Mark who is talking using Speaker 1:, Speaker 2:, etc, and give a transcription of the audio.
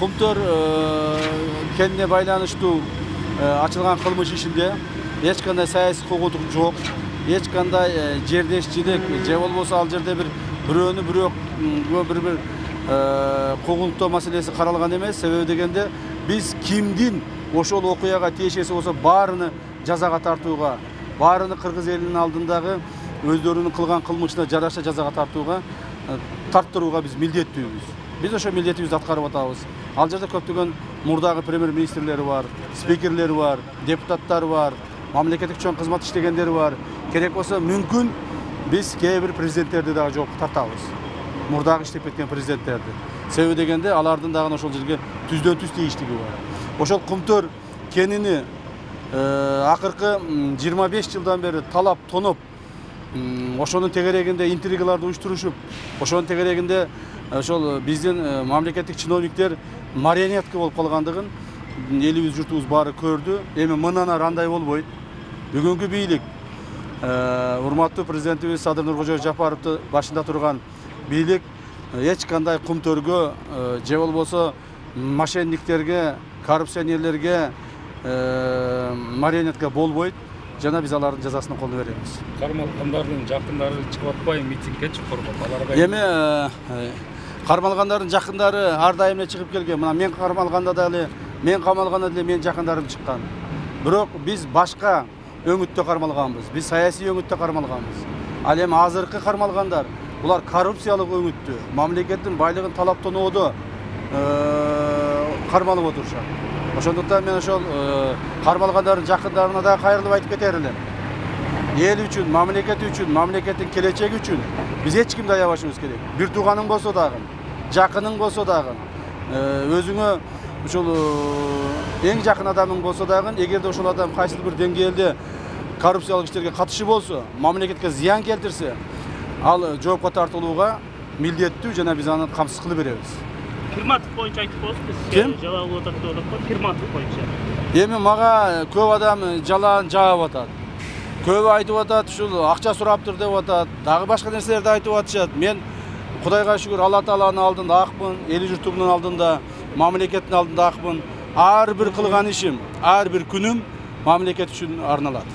Speaker 1: Kumtor kendine байланыштуу açılgan kılmış işinde hiç kандай siyasi hukukluk yok. Hiç kандай жердешчилик же болбосо ал жерде бирөөнү бирөө bir hukuktоо маселеси каралган эмес. Себеби дегенде биз кимдин ошол окуяга тиешеси болсо баарыны жазага тартууга, баарыны кыргыз элинин алдындагы өздөрүнүн кылган кылмышына жараша жазага тарттырууга биз милдеттүүбүз. Биз ошо милдетибизди аткарып атабыз. Ал жерде көптөгөн мурдагы премьер-министрлери бар, спикерлери бар, депутаттар бар, мамлекеттик чоң кызмат иштегендери бар. Керек болсо мүмкүн биз кээ бир президенттерди дагы жоопко тартабыз. Мурдагы иштеп кеткен президенттерди. Себеби дегенде алардын дагы ошол жерге түздөн түз тийиштиги бар. Ошол Кумтөр кенини акыркы 25 жылдан бери талап тоноп, ошонун тегерегинде интригаларды уюштурушуп, ошонун тегерегинде ошол биздин мамлекеттик чиновниктер марионетка болуп калгандыгын элибиз журтубуз баары көрдү. Эми мындан ары андай болбойт. Бүгүнкү бийлик урматтуу президентибиз Садыр Нуркожоевич Жапаровду башында турган бийлик эч кандай Кумтөргө же болбосо мошенниктерге, коррупционерлерге марионетка болбойт. Жана биз алардын жазасын колуна беребиз.
Speaker 2: Кармалгандардын жакындары чыгып атпайбы митингге коргоп аларга?
Speaker 1: Эми кармалгандардын жакындары ар дайым эле чыгып келген. Мына мен кармалганда дагы, мен камалганда деле менин жакындарым чыккан. Бирок биз башка өңүттө кармалганбыз. Биз саясий өңүттө кармалганбыз. Ал эми азыркы кармалгандар булар коррупциялык өңүттө, мамлекеттин байлыгын талаптоодо кармалып отурушат. Ошондуктан мен ошол кармалгандардын жакындарына да кайрылып айтып кетер элем. Эл үчүн, мамлекет үчүн, мамлекеттин келечеги үчүн биз эч кимди аябашыбыз керек. Бир тууганың болсо дагы, жакының болсо дагы, өзүңө ошол эң жакын адамың болсо дагы, эгерде ошол адам кайсыл бир деңгээлде коррупциялык иштерге катышы болсо, мамлекетке зыян келтирсе, ал жоопко тартылууга милдеттүү жана биз аны камсыз кылып беребиз.
Speaker 3: Кирматов боюнча айтып коесуз.
Speaker 1: Ким?
Speaker 3: Жалаап атат деп атат го, Кирматов боюнча.
Speaker 1: Эми мага көп адам жалаан жаап атат. Көбү айтып атат, ушул акча сураптыр деп атат. Дагы башка нерселерди айтып атышат. Мен Кудайга шүгүр Алла Тааланын алдында акмын, эл журтумдун алдында, мамлекеттин алдында акмын. Ар бир кылган ишим, ар бир күнүм мамлекет үчүн арналат.